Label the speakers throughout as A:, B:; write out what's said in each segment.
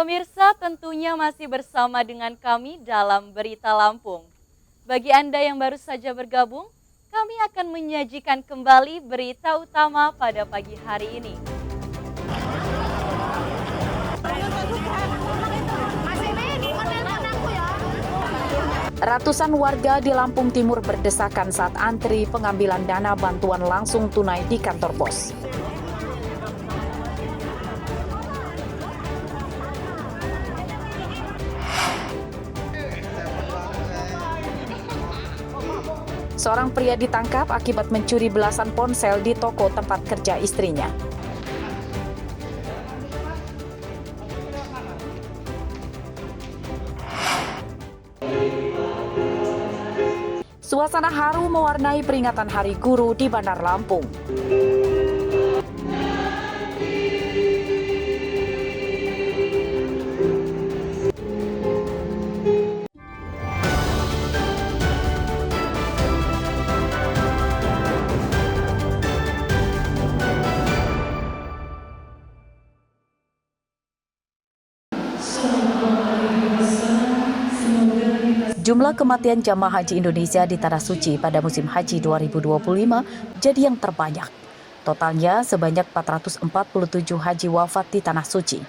A: Pemirsa, tentunya masih bersama dengan kami dalam Berita Lampung. Bagi Anda yang baru saja bergabung, kami akan menyajikan kembali berita utama pada pagi hari ini.
B: Ratusan warga di Lampung Timur berdesakan saat antri pengambilan dana bantuan langsung tunai di kantor pos. Seorang pria ditangkap akibat mencuri belasan ponsel di toko tempat kerja istrinya. Suasana haru mewarnai peringatan Hari Guru di Bandar Lampung. Jumlah kematian jamaah haji Indonesia di Tanah Suci pada musim haji 2025 jadi yang terbanyak. Totalnya sebanyak 447 haji wafat di Tanah Suci.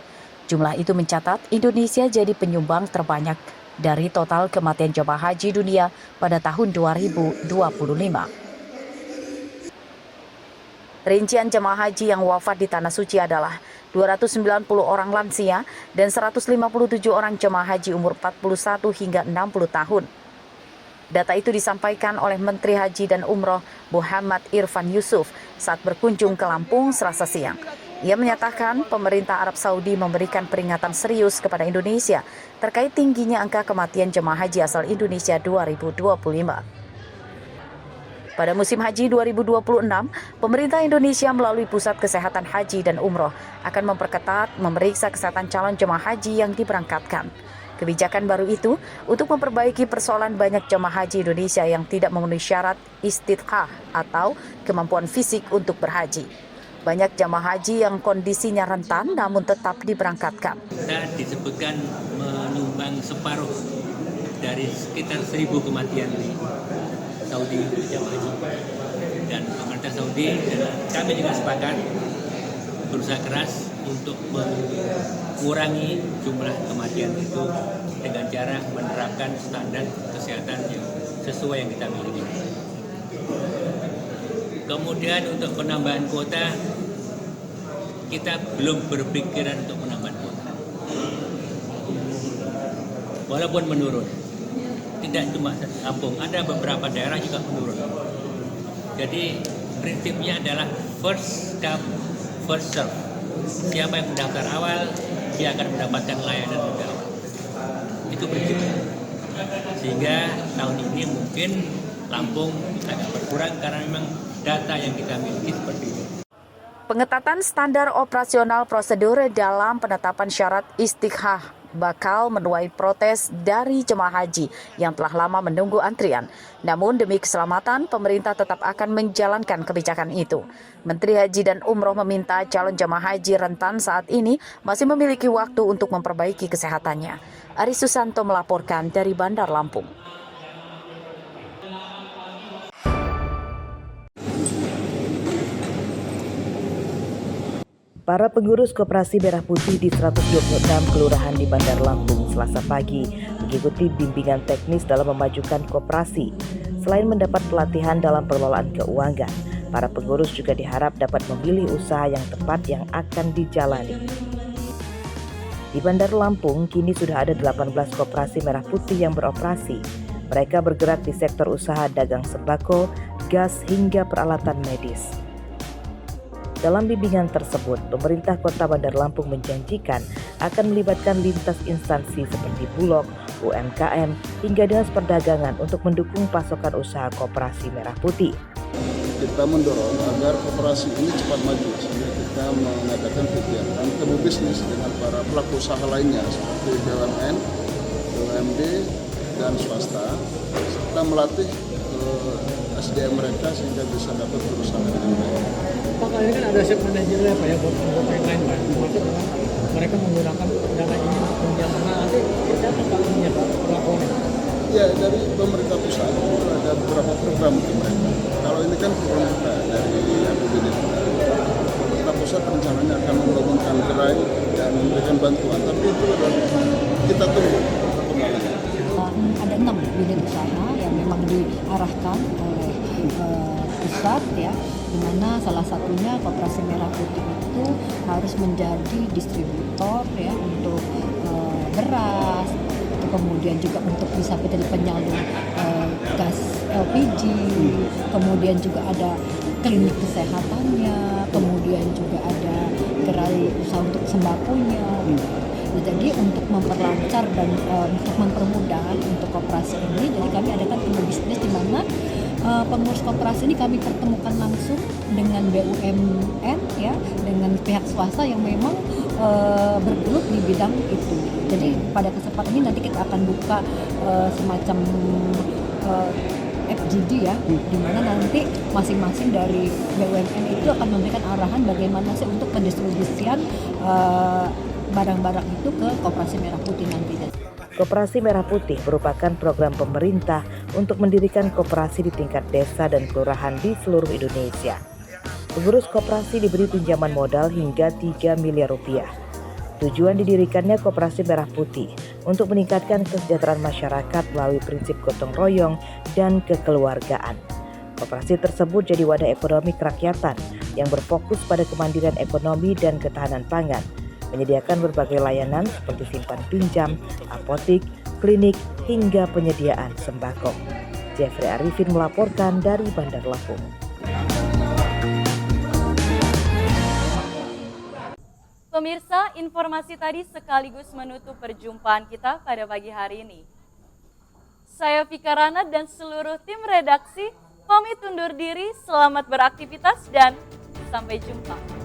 B: Jumlah itu mencatat Indonesia jadi penyumbang terbanyak dari total kematian jamaah haji dunia pada tahun 2025. Rincian jemaah haji yang wafat di Tanah Suci adalah 290 orang lansia dan 157 orang jemaah haji umur 41 hingga 60 tahun. Data itu disampaikan oleh Menteri Haji dan Umroh Muhammad Irfan Yusuf saat berkunjung ke Lampung Selasa siang. Ia menyatakan pemerintah Arab Saudi memberikan peringatan serius kepada Indonesia terkait tingginya angka kematian jemaah haji asal Indonesia 2025. Pada musim haji 2026, pemerintah Indonesia melalui Pusat Kesehatan Haji dan Umroh akan memperketat memeriksa kesehatan calon jemaah haji yang diberangkatkan. Kebijakan baru itu untuk memperbaiki persoalan banyak jemaah haji Indonesia yang tidak memenuhi syarat istithqah atau kemampuan fisik untuk berhaji. Banyak jemaah haji yang kondisinya rentan namun tetap diberangkatkan.
C: Kita disebutkan menyumbang separuh dari sekitar 1.000 kematian di Saudi jamaah haji, dan pemerintah Saudi dan kami juga sepakat berusaha keras untuk mengurangi jumlah kematian itu dengan cara menerapkan standar kesehatan yang sesuai yang kita miliki. Kemudian untuk penambahan kuota, kita belum berpikiran untuk menambah kuota, walaupun menurun. Tidak cuma Lampung, ada beberapa daerah juga menurun. Jadi prinsipnya adalah first come, first serve. Siapa yang mendaftar awal, dia akan mendapatkan layanan lebih awal. Itu prinsipnya. Sehingga tahun ini mungkin Lampung agak berkurang karena memang data yang kita miliki seperti itu.
B: Pengetatan standar operasional prosedur dalam penetapan syarat istithqah bakal menuai protes dari jemaah haji yang telah lama menunggu antrian. Namun demi keselamatan, pemerintah tetap akan menjalankan kebijakan itu. Menteri Haji dan Umroh meminta calon jemaah haji rentan saat ini masih memiliki waktu untuk memperbaiki kesehatannya. Ari Susanto melaporkan dari Bandar Lampung.
D: Para pengurus Koperasi Merah Putih di 126 kelurahan di Bandar Lampung Selasa pagi mengikuti bimbingan teknis dalam memajukan koperasi. Selain mendapat pelatihan dalam pengelolaan keuangan, para pengurus juga diharap dapat memilih usaha yang tepat yang akan dijalani. Di Bandar Lampung kini sudah ada 18 koperasi Merah Putih yang beroperasi. Mereka bergerak di sektor usaha dagang sembako, gas hingga peralatan medis. Dalam bimbingan tersebut, pemerintah Kota Bandar Lampung menjanjikan akan melibatkan lintas instansi seperti Bulog, UMKM, hingga Dinas Perdagangan untuk mendukung pasokan usaha Koperasi Merah Putih.
E: Kita mendorong agar koperasi ini cepat maju, sehingga kita mengadakan kegiatan temu bisnis dengan para pelaku usaha lainnya seperti BUMN, BUMD, dan swasta, serta melatih SDM mereka sehingga bisa dapat berusaha dengan baik.
F: Apakah ini kan ada shift manajernya Pak ya buat yang lain Pak? Mereka menggunakan dana ini yang mana nanti seperti apa Pak ininya Pak perlakuannya?
E: Ya, dari pemerintah pusat itu ada beberapa program untuk mereka. Kalau ini kan program kita dari APBD. Pemerintah pusat rencananya akan membangunkan gerai dan memberikan bantuan, tapi itu adalah kita tunggu perkembangannya.
G: Ada 6 unit usaha yang memang diarahkan oleh pusat ya, di mana salah satunya Koperasi Merah Putih itu harus menjadi distributor ya untuk beras, kemudian juga untuk bisa menjadi penyalur gas LPG, kemudian juga ada klinik kesehatannya, kemudian juga ada gerai usaha untuk sembakonya. Nah, jadi untuk memperlancar dan untuk mempermudah untuk koperasi ini, jadi kami adakan temu bisnis di mana pengurus koperasi ini kami pertemukan langsung dengan BUMN ya, dengan pihak swasta yang memang bergelut di bidang itu. Jadi pada kesempatan ini nanti kita akan buka semacam FGD ya, di mana nanti masing-masing dari BUMN itu akan memberikan arahan bagaimana sih untuk pendistribusian barang-barang itu ke Koperasi Merah Putih nantinya.
D: Koperasi Merah Putih merupakan program pemerintah untuk mendirikan koperasi di tingkat desa dan kelurahan di seluruh Indonesia. Pengurus koperasi diberi pinjaman modal hingga 3 miliar rupiah. Tujuan didirikannya Koperasi Merah Putih untuk meningkatkan kesejahteraan masyarakat melalui prinsip gotong royong dan kekeluargaan. Koperasi tersebut jadi wadah ekonomi kerakyatan yang berfokus pada kemandirian ekonomi dan ketahanan pangan, menyediakan berbagai layanan seperti simpan pinjam, apotik, klinik, hingga penyediaan sembako. Jeffrey Arifin melaporkan dari Bandar Lampung.
A: Pemirsa, informasi tadi sekaligus menutup perjumpaan kita pada pagi hari ini. Saya Vika Rana dan seluruh tim redaksi pamit undur diri, selamat beraktivitas dan sampai jumpa.